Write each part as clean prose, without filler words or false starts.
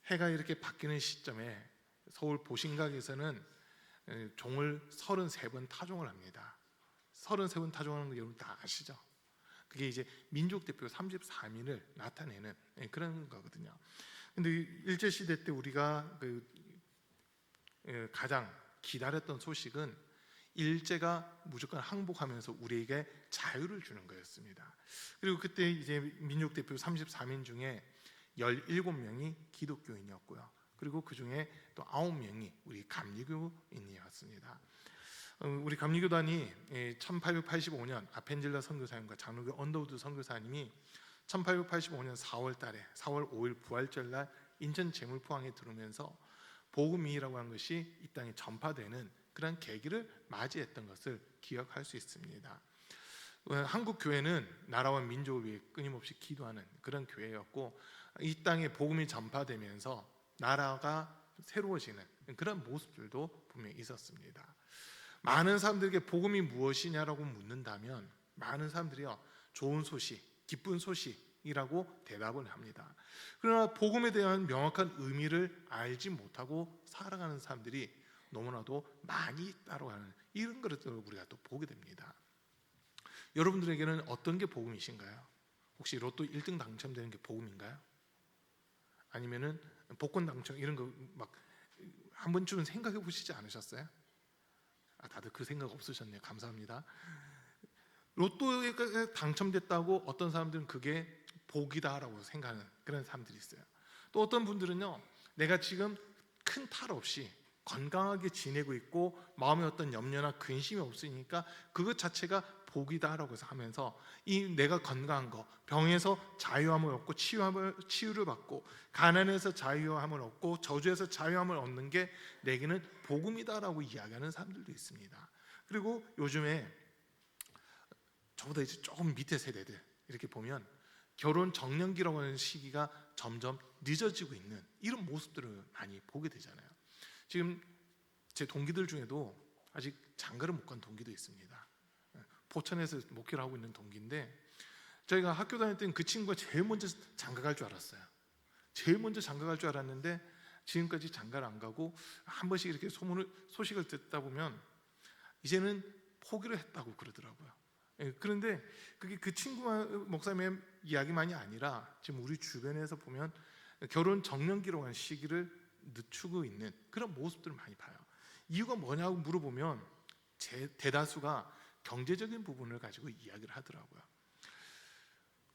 해가 이렇게 바뀌는 시점에 서울 보신각에서는 종을 33번 타종을 합니다. 33번 타종하는 거 여러분 다 아시죠? 그게 이제 민족 대표 33인을 나타내는 그런 거거든요. 근데 일제 시대 때 우리가 가장 기다렸던 소식은 일제가 무조건 항복하면서 우리에게 자유를 주는 거였습니다. 그리고 그때 이제 민족 대표 33인 중에 17명이 기독교인이었고요. 그리고 그 중에 또 9명이 우리 감리교인이었습니다. 우리 감리교단이 1885년 아펜젤러 선교사님과 장로교 언더우드 선교사님이 1885년 4월 5일 부활절날 인천 제물포항에 들어오면서 복음이라고 하는 것이 이 땅에 전파되는 그런 계기를 맞이했던 것을 기억할 수 있습니다. 한국 교회는 나라와 민족을 위해 끊임없이 기도하는 그런 교회였고, 이 땅에 복음이 전파되면서 나라가 새로워지는 그런 모습들도 분명히 있었습니다. 많은 사람들에게 복음이 무엇이냐라고 묻는다면 많은 사람들이요, 좋은 소식, 기쁜 소식이라고 대답을 합니다. 그러나 복음에 대한 명확한 의미를 알지 못하고 살아가는 사람들이 너무나도 많이 있다고 하는 이런 것들을 우리가 또 보게 됩니다. 여러분들에게는 어떤 게 복음이신가요? 혹시 로또 1등 당첨되는 게 복음인가요? 아니면은 복권 당첨 이런 거 막 한 번쯤은 생각해 보시지 않으셨어요? 다들 그 생각 없으셨네요. 감사합니다. 로또에 당첨됐다고 어떤 사람들은 그게 복이다라고 생각하는 그런 사람들이 있어요. 또 어떤 분들은요, 내가 지금 큰 탈 없이 건강하게 지내고 있고 마음에 어떤 염려나 근심이 없으니까 그것 자체가 복이다라고 하면서 이 내가 건강한 거, 병에서 자유함을 얻고 치유를 받고 가난에서 자유함을 얻고 저주에서 자유함을 얻는 게 내게는 복음이다라고 이야기하는 사람들도 있습니다. 그리고 요즘에 저보다 이제 조금 밑에 세대들 이렇게 보면 결혼 정년기라고 하는 시기가 점점 늦어지고 있는 이런 모습들을 많이 보게 되잖아요. 지금 제 동기들 중에도 아직 장가를 못 간 동기도 있습니다. 포천에서 목회를 하고 있는 동기인데, 저희가 학교 다닐 때는 그 친구가 제일 먼저 장가 갈 줄 알았어요. 제일 먼저 장가 갈 줄 알았는데 지금까지 장가를 안 가고 한 번씩 이렇게 소식을 듣다 보면 이제는 포기를 했다고 그러더라고요. 그런데 그게 그 친구 목사님의 이야기만이 아니라 지금 우리 주변에서 보면 결혼 정년기로 한 시기를 늦추고 있는 그런 모습들을 많이 봐요. 이유가 뭐냐고 물어보면 대다수가 경제적인 부분을 가지고 이야기를 하더라고요.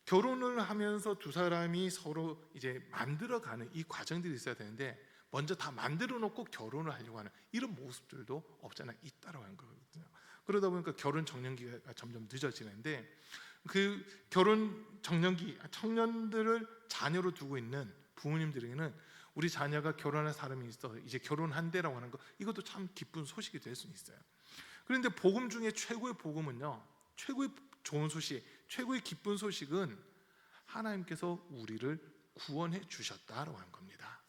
결혼을 하면서 두 사람이 서로 이제 만들어가는 이 과정들이 있어야 되는데 먼저 다 만들어 놓고 결혼을 하려고 하는 이런 모습들도 없잖아 있다라고 하는 거거든요. 그러다 보니까 결혼 정년기가 점점 늦어지는데, 그 결혼 정년기 청년들을 자녀로 두고 있는 부모님들에게는 우리 자녀가 결혼할 사람이 있어 이제 결혼한대라고 하는 거, 이것도 참 기쁜 소식이 될 수 있어요. 그런데 복음 중에 최고의 복음은요, 최고의 좋은 소식, 최고의 기쁜 소식은 하나님께서 우리를 구원해 주셨다라고 하는 겁니다.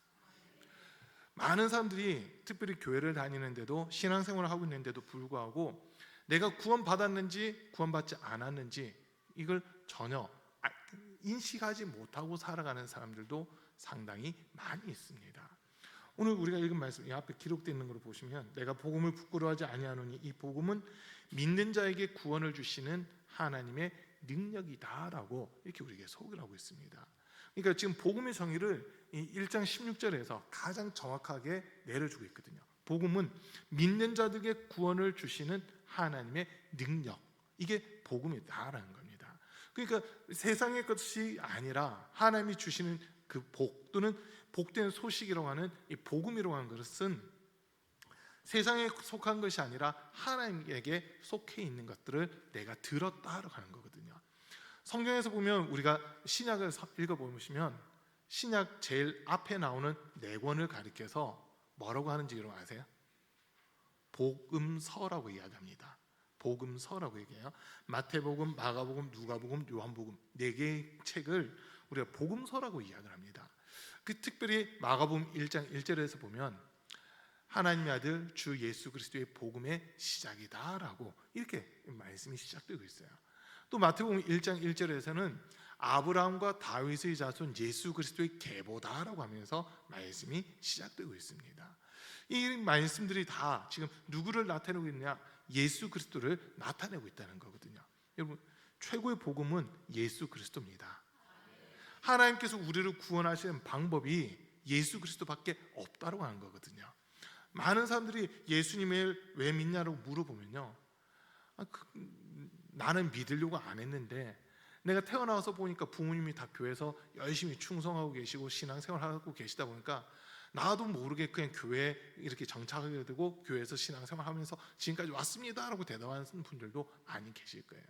많은 사람들이 특별히 교회를 다니는데도 신앙생활을 하고 있는데도 불구하고 내가 구원받았는지 구원받지 않았는지 이걸 전혀 인식하지 못하고 살아가는 사람들도 상당히 많이 있습니다. 오늘 우리가 읽은 말씀, 이 앞에 기록되어 있는 걸 보시면 내가 복음을 부끄러워하지 아니하노니 이 복음은 믿는 자에게 구원을 주시는 하나님의 능력이다라고 이렇게 우리에게 소개를 하고 있습니다. 그러니까 지금 복음의 정의를 이 1장 16절에서 가장 정확하게 내려주고 있거든요. 복음은 믿는 자들에게 구원을 주시는 하나님의 능력, 이게 복음이다라는 겁니다. 그러니까 세상의 것이 아니라 하나님이 주시는 그 복 또는 복된 소식이라고 하는 이 복음이라고 하는 것은 세상에 속한 것이 아니라 하나님에게 속해 있는 것들을 내가 들었다라고 하는 거거든요. 성경에서 보면 우리가 신약을 읽어보시면 신약 제일 앞에 나오는 네 권을 가리켜서 뭐라고 하는지 여러분 아세요? 복음서라고 이야기합니다. 복음서라고 얘기해요. 마태복음, 마가복음, 누가복음, 요한복음 네 개의 책을 우리가 복음서라고 이야기를 합니다. 그 특별히 마가복음 1장 1절에서 보면 하나님의 아들 주 예수 그리스도의 복음의 시작이다라고 이렇게 말씀이 시작되고 있어요. 또 마태복음 1장 1절에서는 아브라함과 다윗의 자손 예수 그리스도의 계보다라고 하면서 말씀이 시작되고 있습니다. 이 말씀들이 다 지금 누구를 나타내고 있느냐? 예수 그리스도를 나타내고 있다는 거거든요. 여러분, 최고의 복음은 예수 그리스도입니다. 하나님께서 우리를 구원하시는 방법이 예수 그리스도밖에 없다고 하는 거거든요. 많은 사람들이 예수님을 왜 믿냐고 물어보면요, 나는 믿으려고 안 했는데 내가 태어나서 보니까 부모님이 다 교회에서 열심히 충성하고 계시고 신앙생활하고 계시다 보니까 나도 모르게 그냥 교회에 이렇게 정착하게 되고 교회에서 신앙생활하면서 지금까지 왔습니다라고 대답하는 분들도 많이 계실 거예요.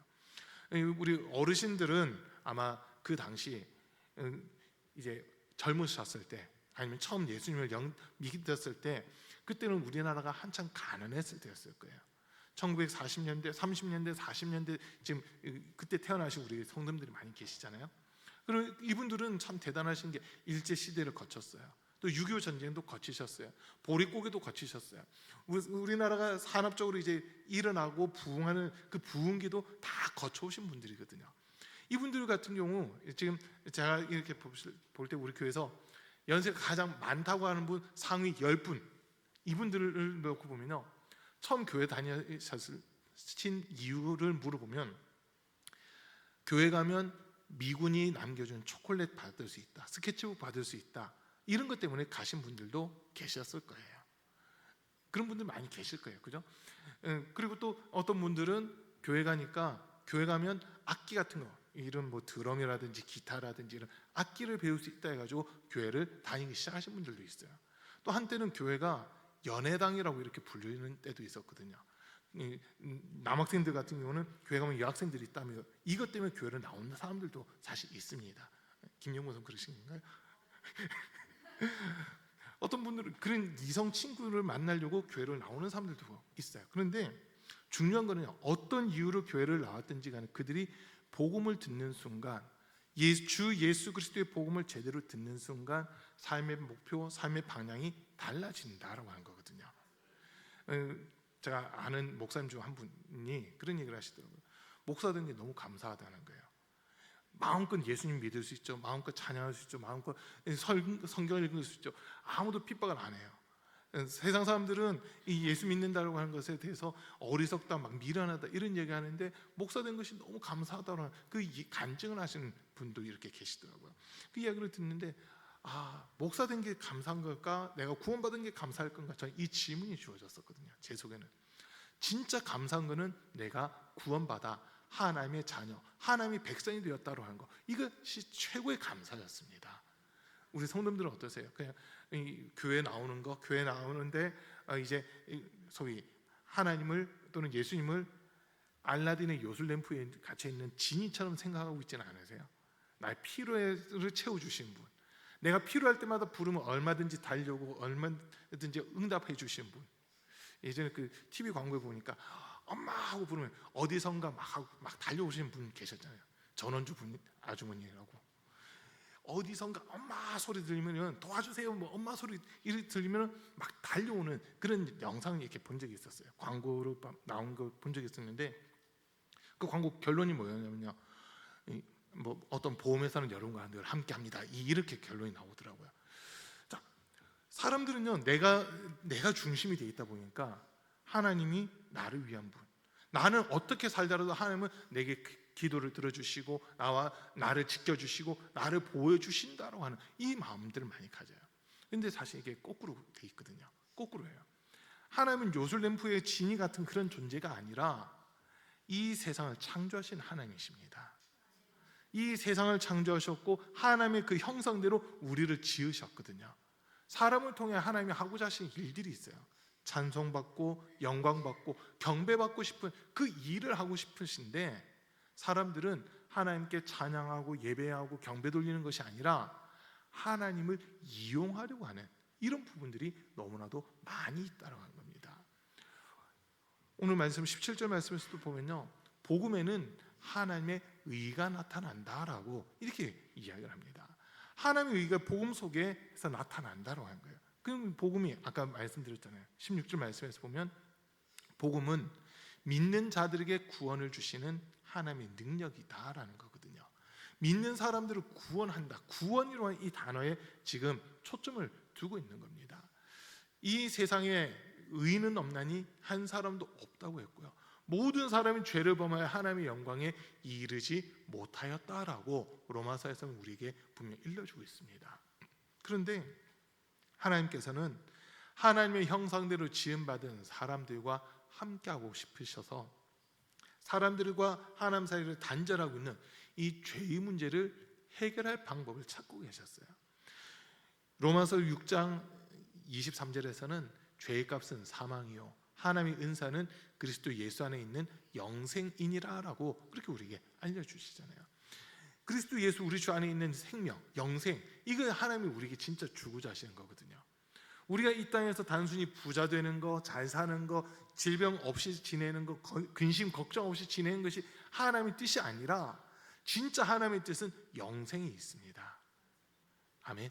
우리 어르신들은 아마 그 당시 이제 젊으셨을 때 아니면 처음 예수님을 믿었을 때, 그때는 우리나라가 한창 가난했을 때였을 거예요. 1940년대, 30년대, 40년대 지금 그때 태어나신 우리 성도님들이 많이 계시잖아요. 그리고 이분들은 참 대단하신 게 일제 시대를 거쳤어요. 또 6.25 전쟁도 거치셨어요. 보릿고개도 거치셨어요. 우리나라가 산업적으로 이제 일어나고 부흥하는 그 부흥기도 다 거쳐오신 분들이거든요. 이분들 같은 경우 지금 제가 이렇게 볼 때 우리 교회에서 연세가 가장 많다고 하는 분 상위 10분, 이분들을 놓고 보면요, 처음 교회 다니신 이유를 물어보면 교회 가면 미군이 남겨준 초콜릿 받을 수 있다, 스케치북 받을 수 있다, 이런 것 때문에 가신 분들도 계셨을 거예요. 그런 분들 많이 계실 거예요, 그죠? 그리고 또 어떤 분들은 교회 가니까 교회 가면 악기 같은 거, 이런 뭐 드럼이라든지 기타라든지 이런 악기를 배울 수 있다 해가지고 교회를 다니기 시작하신 분들도 있어요. 또 한때는 교회가 연애당이라고 이렇게 불리는 때도 있었거든요. 남학생들 같은 경우는 교회 가면 여학생들이 있다며 이것 때문에 교회를 나오는 사람들도 사실 있습니다. 김영모 선 그러신 건가요? 어떤 분들은 그런 이성 친구를 만나려고 교회를 나오는 사람들도 있어요. 그런데 중요한 거는 어떤 이유로 교회를 나왔든지 간에 그들이 복음을 듣는 순간, 주 예수 그리스도의 복음을 제대로 듣는 순간 삶의 목표, 삶의 방향이 달라진다라고 하는 거거든요. 제가 아는 목사님 중 한 분이 그런 얘기를 하시더라고요. 목사 된 게 너무 감사하다는 거예요. 마음껏 예수님 믿을 수 있죠. 마음껏 찬양할 수 있죠. 마음껏 성경을 읽을 수 있죠. 아무도 핍박을 안 해요. 세상 사람들은 이 예수 믿는다고 하는 것에 대해서 어리석다, 막 미련하다 이런 얘기하는데 목사 된 것이 너무 감사하다는 그 간증을 하시는 분도 이렇게 계시더라고요. 그 이야기를 듣는데 목사 된 게 감사한 걸까? 내가 구원받은 게 감사할 건가? 저는 이 질문이 주어졌었거든요. 제 속에는 진짜 감사한 거는 내가 구원받아 하나님의 자녀, 하나님의 백성이 되었다고 하는 거, 이것이 최고의 감사였습니다. 우리 성도님들은 어떠세요? 그냥 교회 나오는 거, 교회 나오는데 이제 소위 하나님을 또는 예수님을 알라딘의 요술램프에 갇혀 있는 지니처럼 생각하고 있지는 않으세요? 나의 필요를 채워주신 분, 내가 필요할 때마다 부르면 얼마든지 달려오고 얼마든지 응답해 주신 분. 예전에 그 TV 광고에 보니까 엄마 하고 부르면 어디선가 막 달려오시는 분 계셨잖아요. 전원주 분 아주머니라고. 어디선가 엄마 소리 들리면 도와주세요, 뭐 엄마 소리 이렇게 들리면 막 달려오는 그런 영상을 이렇게 본 적이 있었어요. 광고로 나온 거 본 적이 있었는데 그 광고 결론이 뭐였냐면요, 뭐 어떤 보험회사는 여러분과 늘 함께합니다, 이렇게 결론이 나오더라고요. 자, 사람들은요, 내가 중심이 돼 있다 보니까 하나님이 나를 위한 분, 나는 어떻게 살더라도 하나님은 내게 기도를 들어주시고 나를 지켜주시고 나를 보여주신다고 하는 이 마음들을 많이 가져요. 근데 사실 이게 거꾸로 돼 있거든요. 거꾸로예요. 하나님은 요술램프의 지니 같은 그런 존재가 아니라 이 세상을 창조하신 하나님이십니다. 이 세상을 창조하셨고 하나님의 그 형상대로 우리를 지으셨거든요. 사람을 통해 하나님이 하고자 하신 일들이 있어요. 찬송받고 영광받고 경배받고 싶은 그 일을 하고 싶으신데, 사람들은 하나님께 찬양하고 예배하고 경배 돌리는 것이 아니라 하나님을 이용하려고 하는 이런 부분들이 너무나도 많이 있다는 겁니다. 오늘 말씀 17절 말씀에서도 보면요, 복음에는 하나님의 의가 나타난다라고 이렇게 이야기를 합니다. 하나님의 의가 복음 속에서 나타난다라고 하는 거예요. 그럼 복음이 아까 말씀드렸잖아요. 16절 말씀에서 보면 복음은 믿는 자들에게 구원을 주시는 하나님의 능력이다라는 거거든요. 믿는 사람들을 구원한다. 구원이라는 이 단어에 지금 초점을 두고 있는 겁니다. 이 세상에 의인은 없나니 한 사람도 없다고 했고요. 모든 사람이 죄를 범하여 하나님의 영광에 이르지 못하였다라고 로마서에서는 우리에게 분명히 일러주고 있습니다. 그런데 하나님께서는 하나님의 형상대로 지음받은 사람들과 함께하고 싶으셔서 사람들과 하나님 사이를 단절하고 있는 이 죄의 문제를 해결할 방법을 찾고 계셨어요. 로마서 6장 23절에서는 죄의 값은 사망이요 하나님의 은사는 그리스도 예수 안에 있는 영생이니라라고 그렇게 우리에게 알려주시잖아요. 그리스도 예수 우리 주 안에 있는 생명, 영생, 이거 하나님이 우리에게 진짜 주고자 하시는 거거든요. 우리가 이 땅에서 단순히 부자 되는 거, 잘 사는 거, 질병 없이 지내는 거, 근심 걱정 없이 지내는 것이 하나님의 뜻이 아니라 진짜 하나님의 뜻은 영생이 있습니다. 아멘.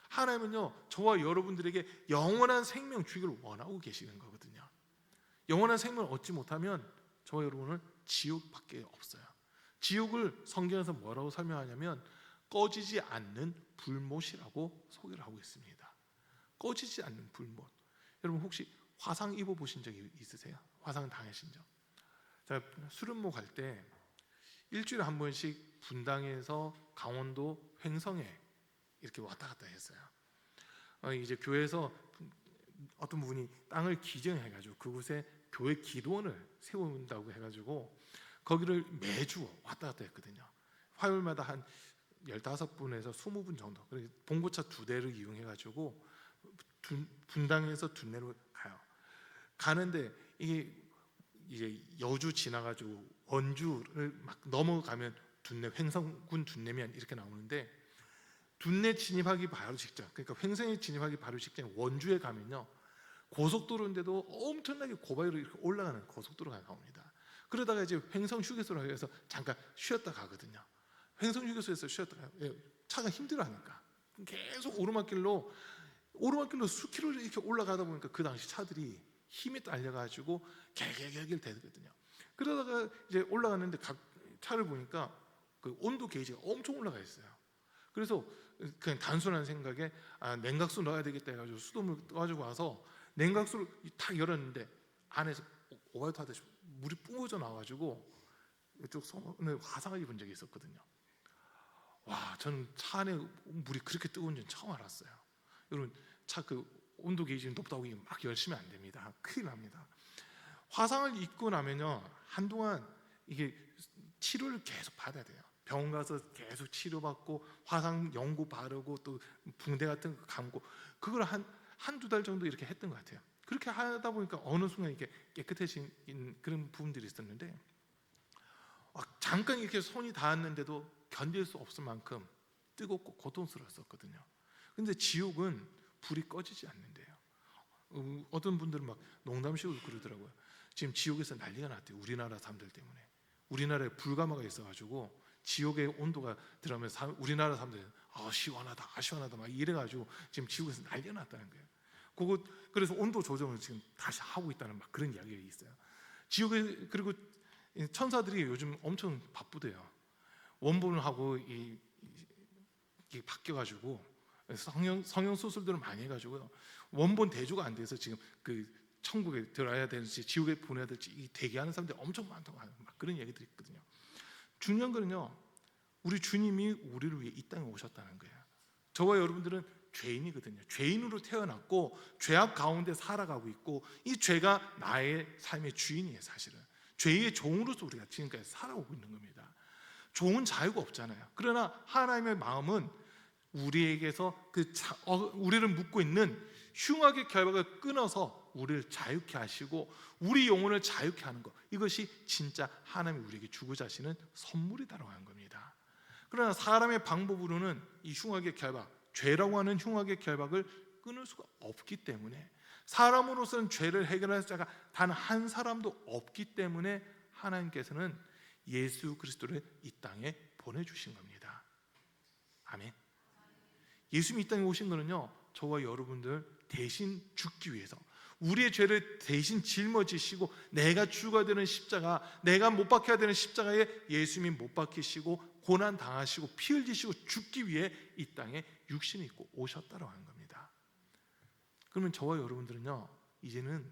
하나님은요, 저와 여러분들에게 영원한 생명 주기를 원하고 계시는 거거든요. 영원한 생명을 얻지 못하면 저와 여러분은 지옥밖에 없어요. 지옥을 성경에서 뭐라고 설명하냐면 꺼지지 않는 불못이라고 소개를 하고 있습니다. 꺼지지 않는 불못. 여러분 혹시 화상 입어보신 적이 있으세요? 화상 당하신 적? 제가 수련모 갈 때 일주일에 한 번씩 분당에서 강원도 횡성에 이렇게 왔다 갔다 했어요. 이제 교회에서 어떤 분이 땅을 기증해가지고 그곳에 교회 기도원을 세운다고 해가지고 거기를 매주 왔다 갔다 했거든요. 화요일마다 한 15분에서 20분 정도. 봉고차 2대를 이용해가지고 분당에서 둔내로 가요. 가는데 이게 이제 여주 지나가지고 원주를 막 넘어가면 둔내, 횡성군 둔내면 이렇게 나오는데 둔내 진입하기 바로 직전, 그러니까 횡성에 진입하기 바로 직전 원주에 가면요 고속도로인데도 엄청나게 고바위로 이렇게 올라가는 고속도로가 나옵니다. 그러다가 이제 횡성 휴게소라고 해서 잠깐 쉬었다 가거든요. 횡성 휴게소에서 쉬었다 가요. 차가 힘들어하니까 계속 오르막길로 수킬로를 이렇게 올라가다 보니까 그 당시 차들이 힘이 딸려가지고 개개개길 대거든요. 그러다가 이제 올라갔는데 차를 보니까 그 온도 게이지가 엄청 올라가 있어요. 그래서 그냥 단순한 생각에 냉각수 넣어야 되겠다 해가지고 수돗물 떠가지고 와서 냉각수를 탁 열었는데 안에서 오바이트 하듯이 물이 뿜어져 나와가지고 이쪽 손에 화상을 입은 적이 있었거든요. 와, 저는 차 안에 물이 그렇게 뜨거운지는 처음 알았어요. 여러분 차 그 온도 게이지는 높다고 막 열시면 안 됩니다. 큰일 납니다. 화상을 입고 나면요 한동안 이게 치료를 계속 받아야 돼요. 병원 가서 계속 치료받고 화상 연고 바르고 또 붕대 같은 거 감고 그걸 한두 달 정도 이렇게 했던 것 같아요. 그렇게 하다 보니까 어느 순간 이렇게 깨끗해진 그런 부분들이 있었는데 잠깐 이렇게 손이 닿았는데도 견딜 수 없을 만큼 뜨겁고 고통스러웠었거든요. 근데 지옥은 불이 꺼지지 않는데요. 어떤 분들은 막 농담식으로 그러더라고요. 지금 지옥에서 난리가 났대요. 우리나라 사람들 때문에. 우리나라에 불가마가 있어가지고 지옥의 온도가 들어가면 우리나라 사람들은 시원하다 막 이래가지고 지금 지옥에서 난리가 났다는 거예요. 그래서 온도 조정을 지금 다시 하고 있다는 막 그런 이야기가 있어요. 지옥에 그리고 천사들이 요즘 엄청 바쁘대요. 원본하고 이게 바뀌어가지고 성형 수술들을 많이 해가지고요. 원본 대조가 안 돼서 지금 그 천국에 들어야 될지 지옥에 보내야 될지 이 대기하는 사람들이 엄청 많다고 하는 막 그런 얘기들이 있거든요. 중요한 거는요, 우리 주님이 우리를 위해 이 땅에 오셨다는 거예요. 저와 여러분들은 죄인이거든요. 죄인으로 태어났고 죄악 가운데 살아가고 있고 이 죄가 나의 삶의 주인이에요. 사실은 죄의 종으로서 우리가 지금까지 살아오고 있는 겁니다. 종은 자유가 없잖아요. 그러나 하나님의 마음은 우리에게서 우리를 묶고 있는 흉악의 결박을 끊어서 우리를 자유케 하시고 우리 영혼을 자유케 하는 것, 이것이 진짜 하나님이 우리에게 주고자 하시는 선물이다라고 하는 겁니다. 그러나 사람의 방법으로는 이 흉악의 결박, 죄라고 하는 흉악의 결박을 끊을 수가 없기 때문에, 사람으로서는 죄를 해결할 자가 단 한 사람도 없기 때문에 하나님께서는 예수 그리스도를 이 땅에 보내주신 겁니다. 아멘. 예수님이 이 땅에 오신 거는요, 저와 여러분들 대신 죽기 위해서, 우리의 죄를 대신 짊어지시고 내가 죽어야 되는 십자가, 내가 못 박혀야 되는 십자가에 예수님이 못 박히시고 고난 당하시고 피 흘리시고 죽기 위해 이 땅에 육신을 입고 오셨다라고 하는 겁니다. 그러면 저와 여러분들은요, 이제는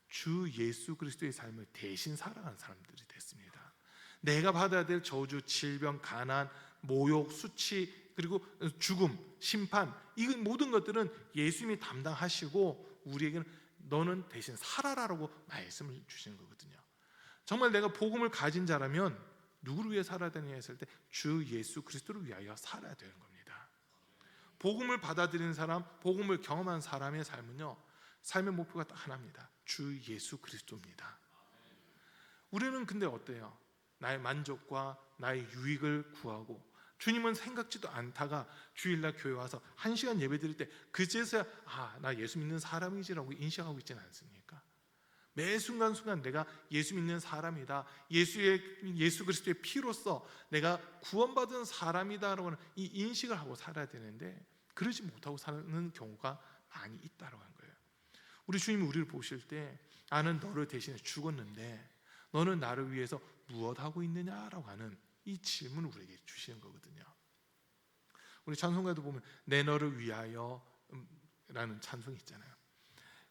주 예수 그리스도의 삶을 대신 살아가는 사람들이 됐습니다. 내가 받아야 될 저주, 질병, 가난, 모욕, 수치, 그리고 죽음, 심판, 이 모든 것들은 예수님이 담당하시고 우리에게는 너는 대신 살아라라고 말씀을 주시는 거거든요. 정말 내가 복음을 가진 자라면 누구를 위해 살아야 되느냐 했을 때 주 예수 그리스도를 위하여 살아야 되는 겁니다. 복음을 받아들이는 사람, 복음을 경험한 사람의 삶은요, 삶의 목표가 딱 하나입니다. 주 예수 그리스도입니다. 우리는 근데 어때요? 나의 만족과 나의 유익을 구하고 주님은 생각지도 않다가 주일날 교회 와서 1시간 예배 드릴 때 그제서야 나 예수 믿는 사람이지라고 인식하고 있지는 않습니까? 매 순간순간 내가 예수 믿는 사람이다, 예수 그리스도의 피로써 내가 구원받은 사람이다라고 하는 이 인식을 하고 살아야 되는데 그러지 못하고 사는 경우가 많이 있다고 하는 거예요. 우리 주님이 우리를 보실 때 나는 너를 대신해 죽었는데 너는 나를 위해서 무엇 하고 있느냐라고 하는 이 질문을 우리에게 주시는 거거든요. 우리 찬송가도 보면 내 너를 위하여 라는 찬송이 있잖아요.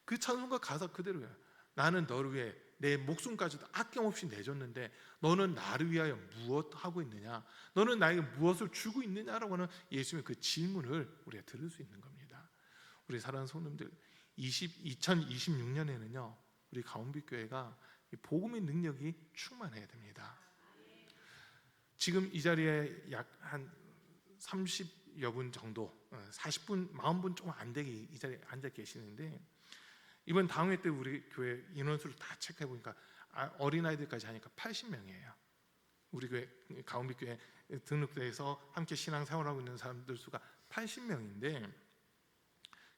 그 찬송가 가사 그대로예요. 나는 너를 위해 내 목숨까지도 아낌없이 내줬는데 너는 나를 위하여 무엇 하고 있느냐, 너는 나에게 무엇을 주고 있느냐라고 하는 예수님의 그 질문을 우리가 들을 수 있는 겁니다. 우리 사랑하는 성도님들, 2026년에는요 우리 가운빛교회가 복음의 능력이 충만해야 됩니다. 지금 이 자리에 약 한 30여 분 정도, 40분, 40분 조금 안 되게 이 자리에 앉아 계시는데 이번 당회 때 우리 교회 인원수를 다 체크해 보니까 어린아이들까지 하니까 80명이에요. 우리 교회 가운빛교회 등록돼서 함께 신앙생활하고 있는 사람들 수가 80명인데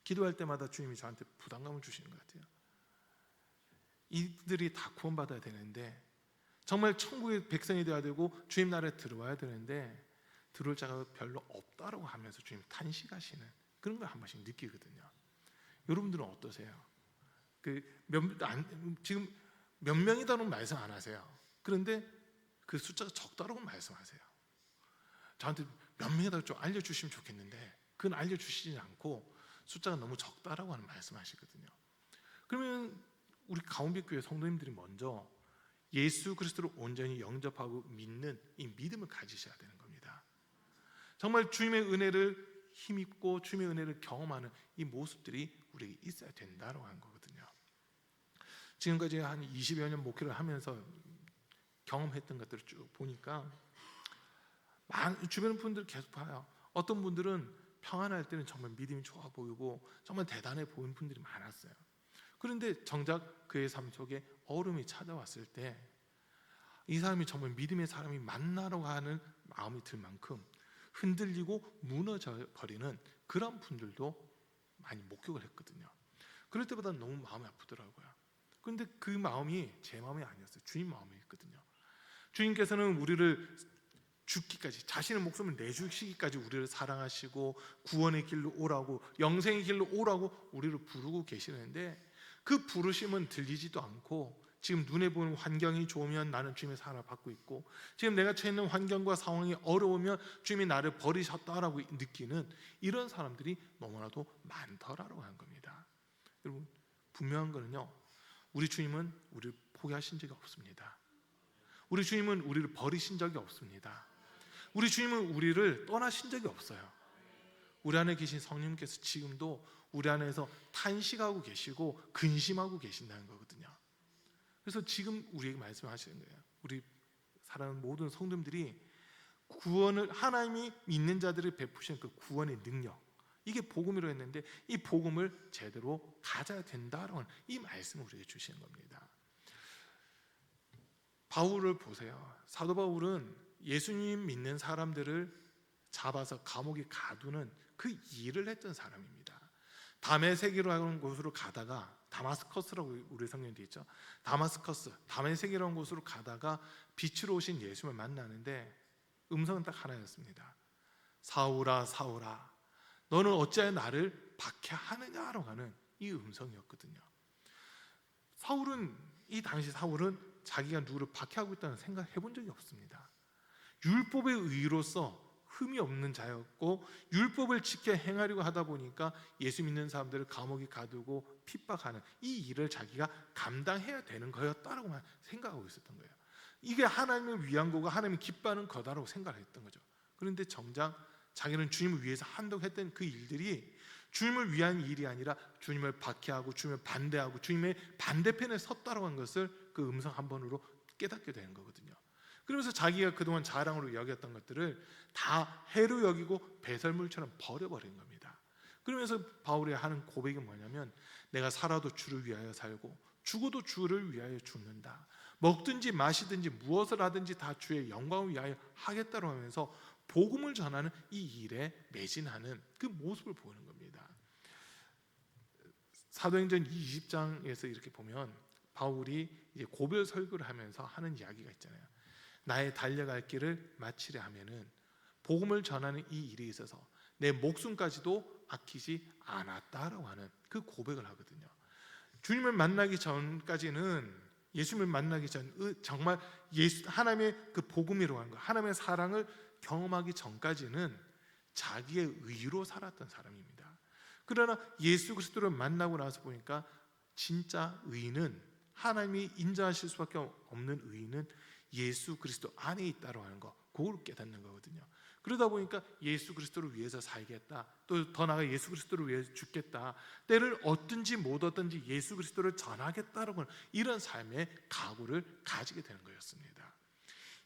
기도할 때마다 주님이 저한테 부담감을 주시는 것 같아요. 이들이 다 구원받아야 되는데 정말 천국의 백성이 되어야 되고 주님 나라에 들어와야 되는데 들어올 자가 별로 없다라고 하면서 주님 탄식하시는 그런 걸 한 번씩 느끼거든요. 여러분들은 어떠세요? 지금 몇 명이다라고 말씀 안 하세요. 그런데 그 숫자가 적다라고 말씀하세요. 저한테 몇 명이다 좀 알려주시면 좋겠는데 그건 알려주시지 않고 숫자가 너무 적다라고 하는 말씀하시거든요. 그러면 우리 가운빛교회 성도님들이 먼저 예수 그리스도를 온전히 영접하고 믿는 이 믿음을 가지셔야 되는 겁니다. 정말 주님의 은혜를 힘입고 주님의 은혜를 경험하는 이 모습들이 우리에게 있어야 된다고 하는 거거든요. 지금까지 한 20여 년 목회를 하면서 경험했던 것들을 쭉 보니까 주변 분들 계속 봐요. 어떤 분들은 평안할 때는 정말 믿음이 좋아 보이고 정말 대단해 보이는 분들이 많았어요. 그런데 정작 그의 삶 속에 어려움이 찾아왔을 때 이 사람이 정말 믿음의 사람이 맞나라고 하는 마음이 들 만큼 흔들리고 무너져 버리는 그런 분들도 많이 목격을 했거든요. 그럴 때마다 너무 마음이 아프더라고요. 그런데 그 마음이 제 마음이 아니었어요. 주님 마음이었거든요. 주님께서는 우리를 죽기까지, 자신의 목숨을 내주시기까지 우리를 사랑하시고 구원의 길로 오라고, 영생의 길로 오라고 우리를 부르고 계시는데 그 부르심은 들리지도 않고 지금 눈에 보이는 환경이 좋으면 나는 주님의 사랑을 받고 있고 지금 내가 처해 있는 환경과 상황이 어려우면 주님이 나를 버리셨다라고 느끼는 이런 사람들이 너무나도 많더라고 하는 겁니다. 여러분, 분명한 거는요, 우리 주님은 우리를 포기하신 적이 없습니다. 우리 주님은 우리를 버리신 적이 없습니다. 우리 주님은 우리를 떠나신 적이 없어요. 우리 안에 계신 성령님께서 지금도 우리 안에서 탄식하고 계시고 근심하고 계신다는 거거든요. 그래서 지금 우리에게 말씀하시는 거예요. 우리 사랑하는 모든 성도님들이 구원을, 하나님이 믿는 자들을 베푸시는 그 구원의 능력, 이게 복음이라고 했는데 이 복음을 제대로 가져야 된다라는 이 말씀을 우리에게 주시는 겁니다. 바울을 보세요. 사도 바울은 예수님 믿는 사람들을 잡아서 감옥에 가두는 그 일을 했던 사람입니다. 다메섹이라는 곳으로 가다가, 다마스커스라고 우리 성경에 되어 있죠. 다메섹이라는 곳으로 가다가 빛으로 오신 예수님을 만나는데 음성은 딱 하나였습니다. 사울아 사울아 너는 어찌하여 나를 박해하느냐라고 하는 이 음성이었거든요. 이 당시 사울은 자기가 누구를 박해하고 있다는 생각 해본 적이 없습니다. 율법의 의로서 흠이 없는 자였고 율법을 지켜 행하려고 하다 보니까 예수 믿는 사람들을 감옥에 가두고 핍박하는 이 일을 자기가 감당해야 되는 거였다라고만 생각하고 있었던 거예요. 이게 하나님을 위한 거고 하나님이 기뻐하는 거다라고 생각을 했던 거죠. 그런데 정작 자기는 주님을 위해서 한다고 했던 그 일들이 주님을 위한 일이 아니라 주님을 박해하고 주님을 반대하고 주님의 반대편에 섰다라고 하는 것을 그 음성 한 번으로 깨닫게 되는 거거든요. 그러면서 자기가 그동안 자랑으로 여겼던 것들을 다 해로 여기고 배설물처럼 버려버린 겁니다. 그러면서 바울이 하는 고백이 뭐냐면 내가 살아도 주를 위하여 살고 죽어도 주를 위하여 죽는다. 먹든지 마시든지 무엇을 하든지 다 주의 영광을 위하여 하겠다고 하면서 복음을 전하는 이 일에 매진하는 그 모습을 보이는 겁니다. 사도행전 20장에서 이렇게 보면 바울이 이제 고별 설교를 하면서 하는 이야기가 있잖아요. 나의 달려갈 길을 마치려 하면은 복음을 전하는 이 일에 있어서 내 목숨까지도 아끼지 않았다라고 하는 그 고백을 하거든요. 주님을 만나기 전까지는 예수님을 만나기 전 정말 하나님의 그 복음이라고 하는 거, 하나님의 사랑을 경험하기 전까지는 자기의 의로 살았던 사람입니다. 그러나 예수 그리스도를 만나고 나서 보니까 진짜 의는 하나님이 인정하실 수밖에 없는 의는 예수 그리스도 안에 있다고 하는 거, 그걸 깨닫는 거거든요. 그러다 보니까 예수 그리스도를 위해서 살겠다, 또 더 나아가 예수 그리스도를 위해서 죽겠다, 때를 얻든지 못 얻든지 예수 그리스도를 전하겠다라고 하는 이런 삶의 각오를 가지게 되는 거였습니다.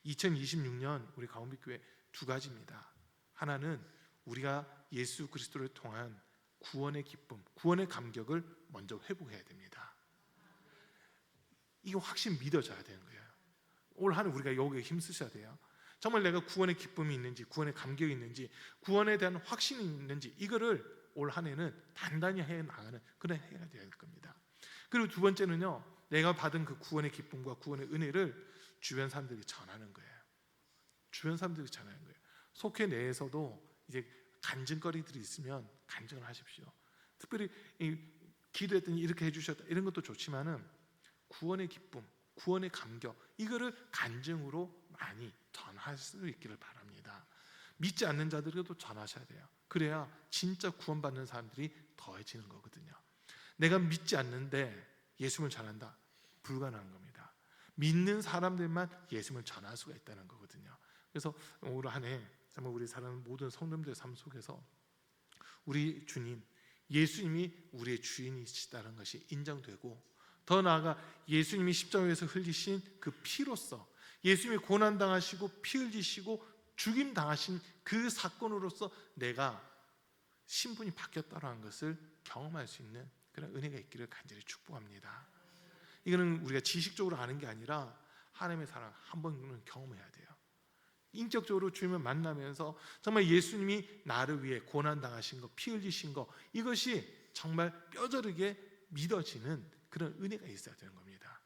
2026년 우리 가운데교회 두 가지입니다. 하나는 우리가 예수 그리스도를 통한 구원의 기쁨, 구원의 감격을 먼저 회복해야 됩니다. 이거 확실히 믿어져야 되는 거예요. 올 한 해 우리가 여기에 힘쓰셔야 돼요. 정말 내가 구원의 기쁨이 있는지, 구원의 감격이 있는지, 구원에 대한 확신이 있는지, 이거를 올 한 해는 단단히 해 나가는 그런 해가 되어야 될 겁니다. 그리고 두 번째는요, 내가 받은 그 구원의 기쁨과 구원의 은혜를 주변 사람들에게 전하는 거예요. 주변 사람들에게 전하는 거예요. 속회 내에서도 이제 간증거리들이 있으면 간증을 하십시오. 특별히 기도했더니 이렇게 해주셨다, 이런 것도 좋지만은 구원의 기쁨, 구원의 감격, 이거를 간증으로 많이 전할 수 있기를 바랍니다. 믿지 않는 자들에게도 전하셔야 돼요. 그래야 진짜 구원받는 사람들이 더해지는 거거든요. 내가 믿지 않는데 예수님을 전한다, 불가능한 겁니다. 믿는 사람들만 예수님을 전할 수가 있다는 거거든요. 그래서 올 한 해 정말 우리 사랑하는 모든 성도님들의 삶 속에서 우리 주님, 예수님이 우리의 주인이시다는 것이 인정되고, 더 나아가 예수님이 십자가에서 흘리신 그 피로써, 예수님이 고난당하시고 피 흘리시고 죽임당하신 그 사건으로서 내가 신분이 바뀌었다는 것을 경험할 수 있는 그런 은혜가 있기를 간절히 축복합니다. 이거는 우리가 지식적으로 아는 게 아니라 하나님의 사랑 한 번은 경험해야 돼요. 인격적으로 주님을 만나면서 정말 예수님이 나를 위해 고난당하신 거, 피 흘리신 거, 이것이 정말 뼈저리게 믿어지는 그런 은혜가 있어야 되는 겁니다.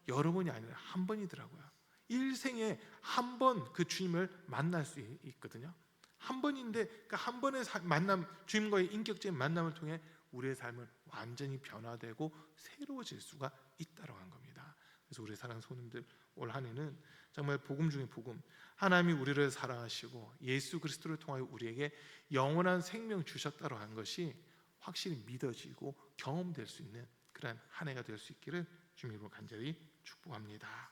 여러 번이 아니라 한 번이더라고요. 일생에 한 번 그 주님을 만날 수 있거든요. 한 번인데 그 한 번의 만남, 주님과의 인격적인 만남을 통해 우리의 삶은 완전히 변화되고 새로워질 수가 있다고 한 겁니다. 그래서 우리 사랑하는 손님들, 올 한 해는 정말 복음 중에 복음, 하나님이 우리를 사랑하시고 예수 그리스도를 통하여 우리에게 영원한 생명 주셨다고 한 것이 확실히 믿어지고 경험될 수 있는 그런 한 해가 될 수 있기를 주님으로 간절히 축복합니다.